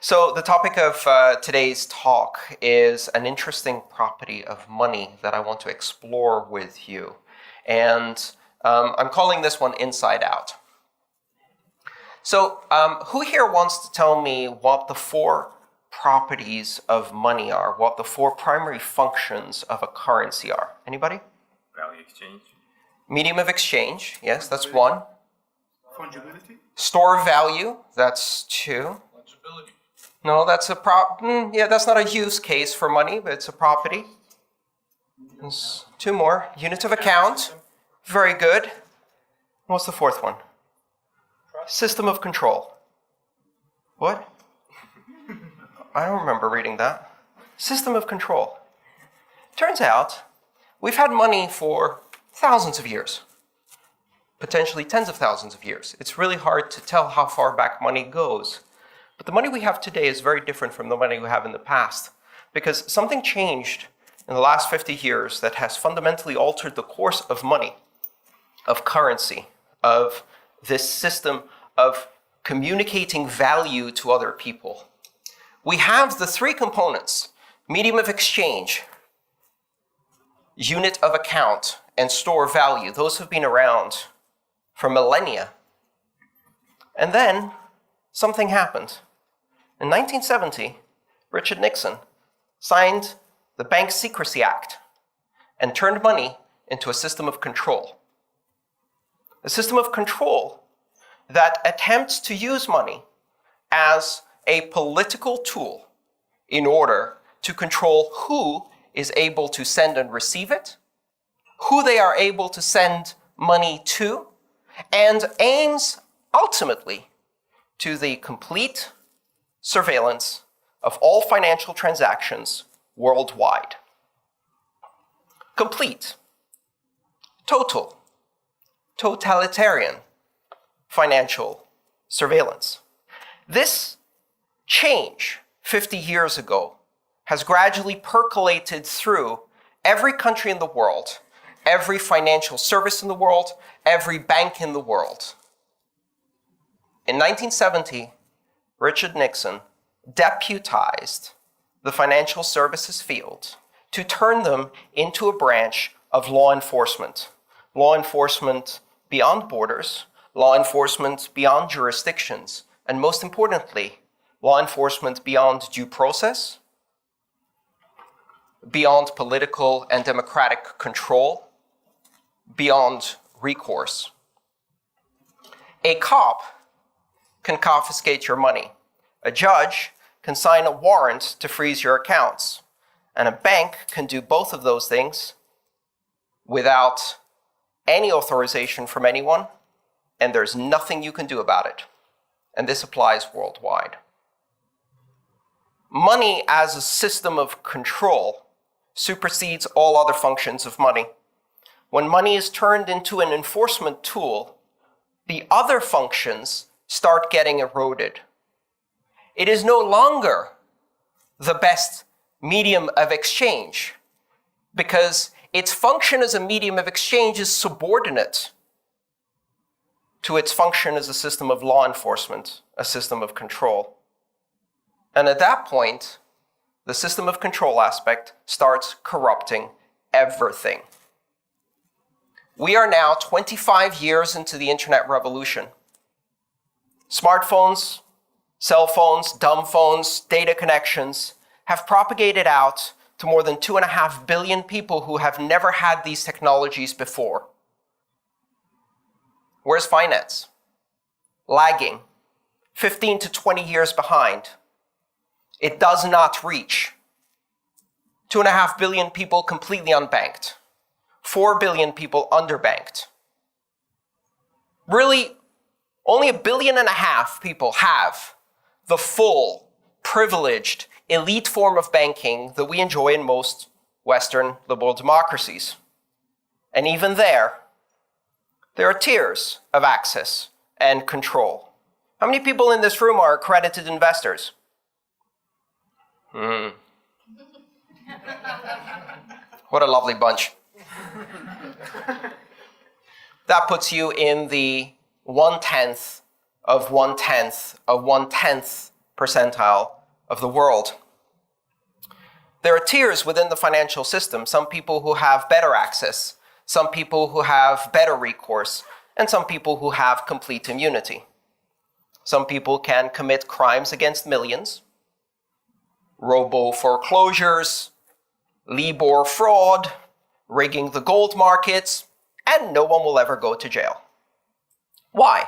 So the topic of today's talk is an interesting property of money that I want to explore with you. And I'm calling this one Inside Out. So who here wants to tell me what the four properties of money are, what the four primary functions of a currency are? Anybody? Value exchange. Medium of exchange, yes, that's one. Fungibility? Store value, that's two. Fungibility. No, that's that's not a use case for money, but it's a property. There's two more. Unit of account, very good. What's the fourth one? System of control. What? I don't remember reading that. System of control. Turns out, we've had money for thousands of years. Potentially tens of thousands of years. It's really hard to tell how far back money goes. But the money we have today is very different from the money we have in the past, because something changed in the last 50 years that has fundamentally altered the course of money, of currency, of this system of communicating value to other people. We have the three components: medium of exchange, unit of account, and store value. Those have been around for millennia. And then something happened. In 1970, Richard Nixon signed the Bank Secrecy Act and turned money into a system of control. A system of control that attempts to use money as a political tool in order to control who is able to send and receive it, who they are able to send money to, and aims ultimately to the complete surveillance of all financial transactions worldwide. Complete, total, totalitarian financial surveillance. This change 50 years ago has gradually percolated through every country in the world, every financial service in the world, every bank in the world. In 1970, Richard Nixon deputized the financial services field to turn them into a branch of law enforcement. Law enforcement beyond borders, law enforcement beyond jurisdictions, and most importantly, law enforcement beyond due process, beyond political and democratic control, beyond recourse. A cop can confiscate your money. A judge can sign a warrant to freeze your accounts. And a bank can do both of those things without any authorization from anyone, and there's nothing you can do about it. And this applies worldwide. Money as a system of control supersedes all other functions of money. When money is turned into an enforcement tool, the other functions start getting eroded. It is no longer the best medium of exchange because its function as a medium of exchange is subordinate to its function as a system of law enforcement, a system of control. And at that point, the system of control aspect starts corrupting everything. We are now 25 years into the internet revolution. Smartphones, cell phones, dumb phones, data connections have propagated out to more than 2.5 billion people who have never had these technologies before. Where's finance? Lagging, 15 to 20 years behind. It does not reach. 2.5 billion people completely unbanked. 4 billion people underbanked. Really, only 1.5 billion people have the full, privileged, elite form of banking that we enjoy in most Western liberal democracies. And even there are tiers of access and control. How many people in this room are accredited investors? What a lovely bunch. That puts you in the 1/10 of 1/10 of 1/10 percentile of the world. There are tiers within the financial system, some people who have better access, some people who have better recourse, and some people who have complete immunity. Some people can commit crimes against millions, robo-foreclosures, Libor fraud, rigging the gold markets, and no one will ever go to jail. Why?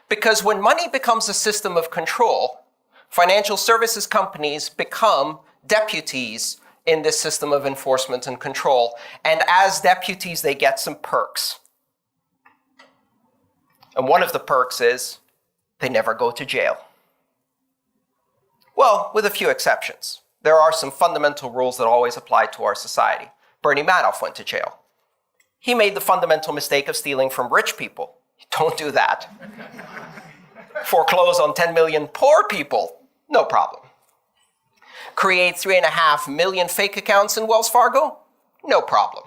Because when money becomes a system of control, financial services companies become deputies in this system of enforcement and control. And as deputies, they get some perks. And one of the perks is they never go to jail. Well, with a few exceptions. There are some fundamental rules that always apply to our society. Bernie Madoff went to jail. He made the fundamental mistake of stealing from rich people. Don't do that. Foreclose on 10 million poor people, no problem. Create 3.5 million fake accounts in Wells Fargo, no problem.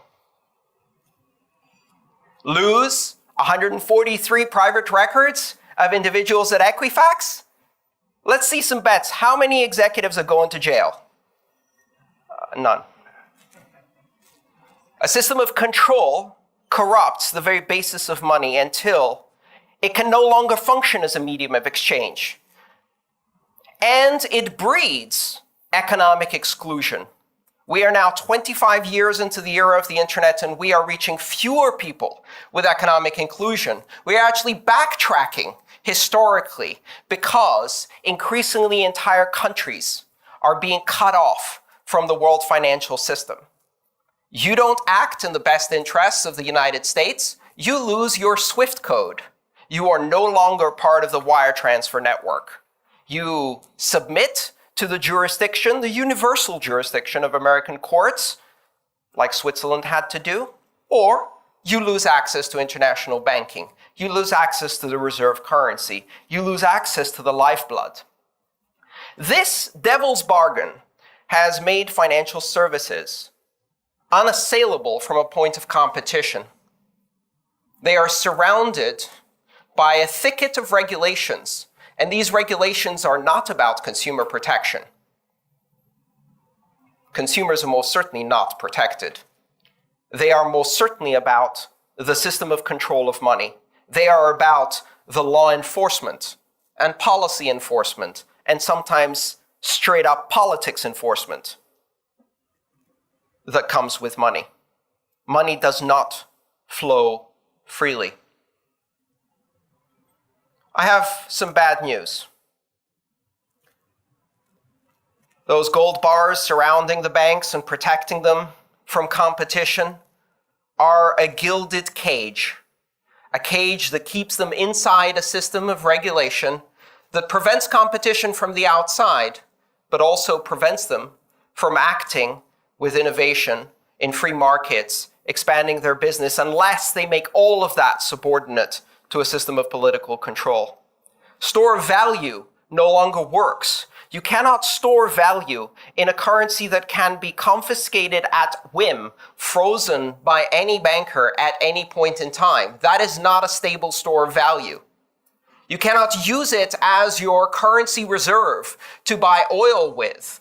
Lose 143 private records of individuals at Equifax? Let's see some bets. How many executives are going to jail? None. A system of control corrupts the very basis of money until it can no longer function as a medium of exchange. And it breeds economic exclusion. We are now 25 years into the era of the internet, and we are reaching fewer people with economic inclusion. We are actually backtracking historically because increasingly entire countries are being cut off from the world financial system. You don't act in the best interests of the United States, you lose your SWIFT code. You are no longer part of the wire transfer network. You submit to the jurisdiction, the universal jurisdiction of American courts, like Switzerland had to do, or you lose access to international banking. You lose access to the reserve currency. You lose access to the lifeblood. This devil's bargain has made financial services unassailable from a point of competition. They are surrounded by a thicket of regulations, and these regulations are not about consumer protection. Consumers are most certainly not protected. They are most certainly about the system of control of money. They are about the law enforcement and policy enforcement, and sometimes straight up politics enforcement that comes with money. Money does not flow freely. I have some bad news. Those gold bars surrounding the banks and protecting them from competition are a gilded cage, a cage that keeps them inside a system of regulation that prevents competition from the outside, but also prevents them from acting with innovation in free markets, expanding their business, unless they make all of that subordinate to a system of political control. Store of value no longer works. You cannot store value in a currency that can be confiscated at whim, frozen by any banker at any point in time. That is not a stable store of value. You cannot use it as your currency reserve to buy oil with,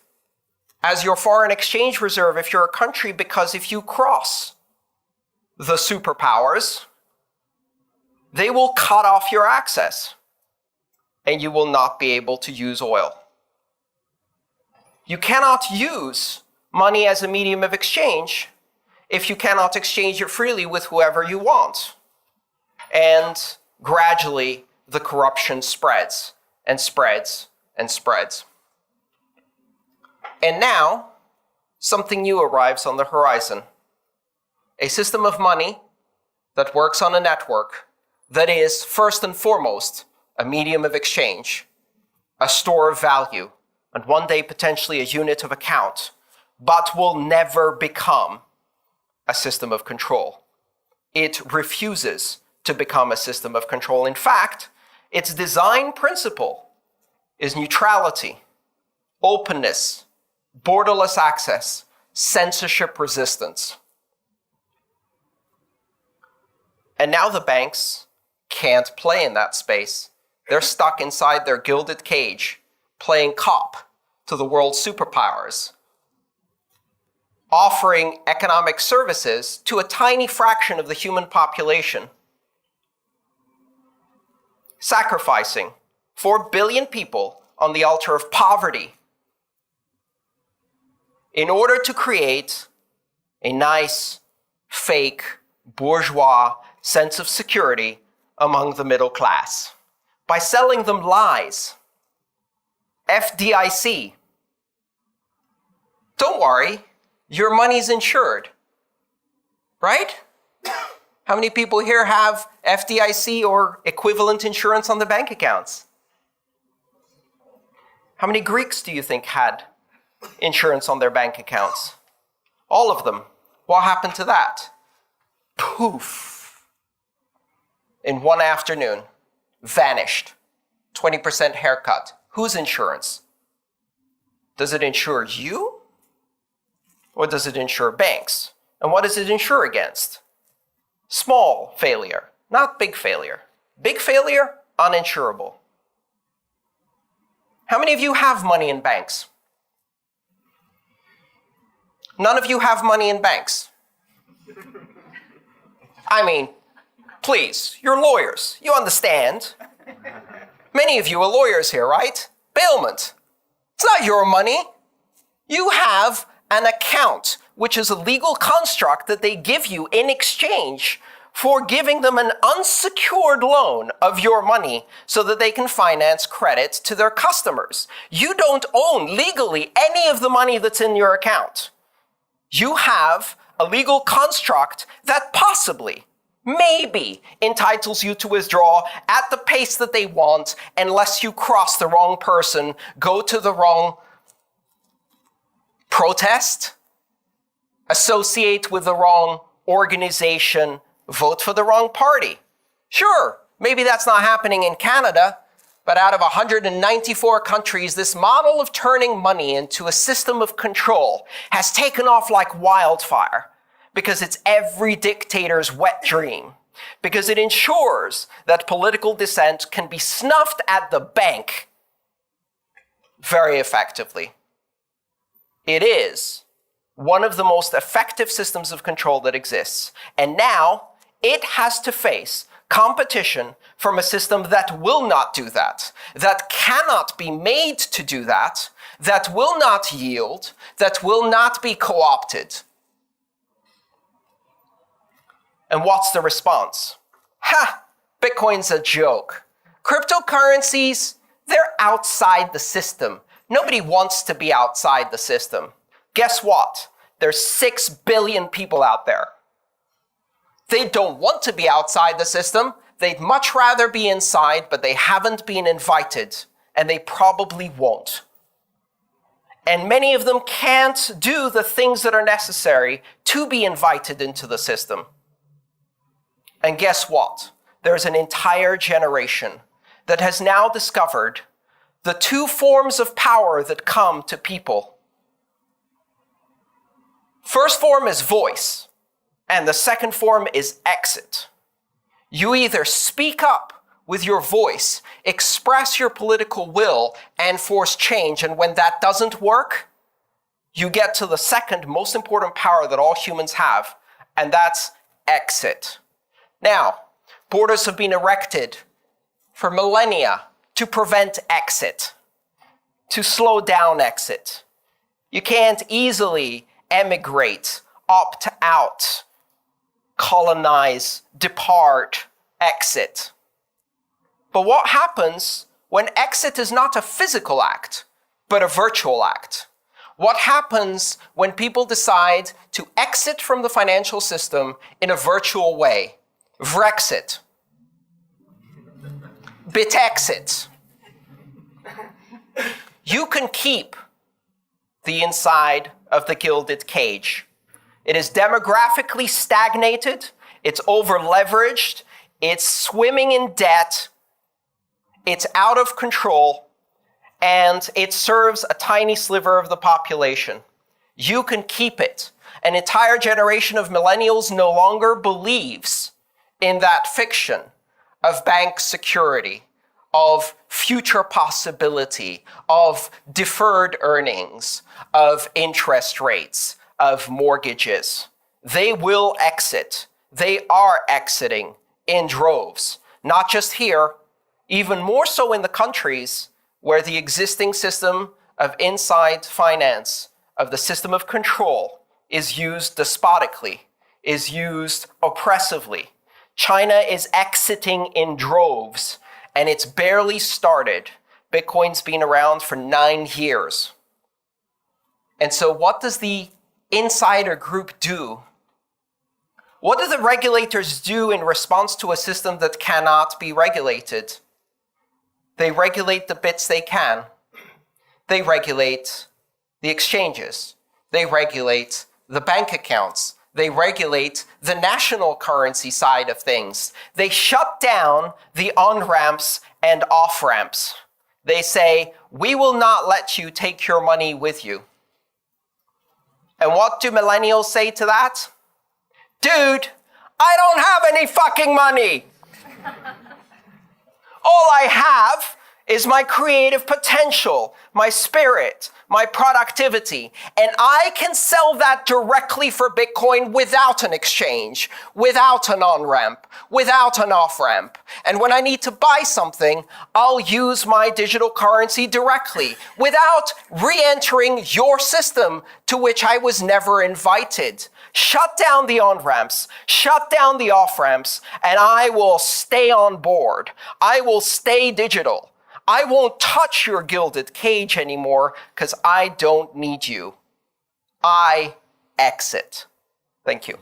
as your foreign exchange reserve if you're a country, because if you cross the superpowers, they will cut off your access and you will not be able to use oil. You cannot use money as a medium of exchange if you cannot exchange it freely with whoever you want. And gradually, the corruption spreads and spreads and spreads. And now, something new arrives on the horizon. A system of money that works on a network that is, first and foremost, a medium of exchange, a store of value, and one day potentially a unit of account, but will never become a system of control. It refuses to become a system of control. In fact, its design principle is neutrality, openness, borderless access, censorship resistance. And now the banks can't play in that space. They're stuck inside their gilded cage playing cop to the world's superpowers, offering economic services to a tiny fraction of the human population, sacrificing 4 billion people on the altar of poverty in order to create a nice, fake, bourgeois sense of security among the middle class by selling them lies. FDIC. Don't worry, your money's insured, right? How many people here have FDIC or equivalent insurance on their bank accounts? How many Greeks do you think had insurance on their bank accounts? All of them. What happened to that? Poof. In one afternoon, vanished. 20% haircut. Whose insurance? Does it insure you? Or does it insure banks? And what does it insure against? Small failure, not big failure. Big failure, uninsurable. How many of you have money in banks? None of you have money in banks. I mean, please, you're lawyers. You understand. Many of you are lawyers here, right? Bailment. It's not your money. You have an account, which is a legal construct that they give you in exchange for giving them an unsecured loan of your money so that they can finance credit to their customers. You don't own legally any of the money that's in your account. You have a legal construct that possibly, maybe, entitles you to withdraw at the pace that they want unless you cross the wrong person, go to the wrong protest, associate with the wrong organization, vote for the wrong party. Sure, maybe that's not happening in Canada, but out of 194 countries, this model of turning money into a system of control has taken off like wildfire because it's every dictator's wet dream, because it ensures that political dissent can be snuffed at the bank very effectively. It is one of the most effective systems of control that exists. And now it has to face competition from a system that will not do that, that cannot be made to do that, that will not yield, that will not be co-opted. And what's the response? Ha! Bitcoin's a joke. Cryptocurrencies, they're outside the system. Nobody wants to be outside the system. Guess what? There's 6 billion people out there. They don't want to be outside the system. They'd much rather be inside, but they haven't been invited, and they probably won't. And many of them can't do the things that are necessary to be invited into the system. And guess what? There's an entire generation that has now discovered the 2 forms of power that come to people. First form is voice, and the second form is exit. You either speak up with your voice, express your political will, and force change, and when that doesn't work, you get to the second most important power that all humans have, and that's exit. Now, borders have been erected for millennia to prevent exit, to slow down exit. You can't easily emigrate, opt out, colonize, depart, exit. But what happens when exit is not a physical act, but a virtual act? What happens when people decide to exit from the financial system in a virtual way? Vrexit. Bitexit. You can keep the inside of the gilded cage. It is demographically stagnated, it's over-leveraged, it's swimming in debt, it's out of control, and it serves a tiny sliver of the population. You can keep it. An entire generation of millennials no longer believes in that fiction of bank security, of future possibility, of deferred earnings, of interest rates, of mortgages. They will exit. They are exiting in droves, not just here, even more so in the countries where the existing system of inside finance, of the system of control, is used despotically, is used oppressively. China is exiting in droves, and it's barely started. Bitcoin's been around for 9 years. And so what does the insider group do? What do the regulators do in response to a system that cannot be regulated? They regulate the bits they can. They regulate the exchanges. They regulate the bank accounts. They regulate the national currency side of things. They shut down the on-ramps and off-ramps. They say, we will not let you take your money with you. And what do millennials say to that? Dude, I don't have any fucking money. All I have is my creative potential, my spirit, my productivity, and I can sell that directly for Bitcoin without an exchange, without an on-ramp, without an off-ramp. And when I need to buy something, I'll use my digital currency directly without re-entering your system to which I was never invited. Shut down the on-ramps, shut down the off-ramps, and I will stay on board. I will stay digital. I won't touch your gilded cage anymore because I don't need you. I exit. Thank you.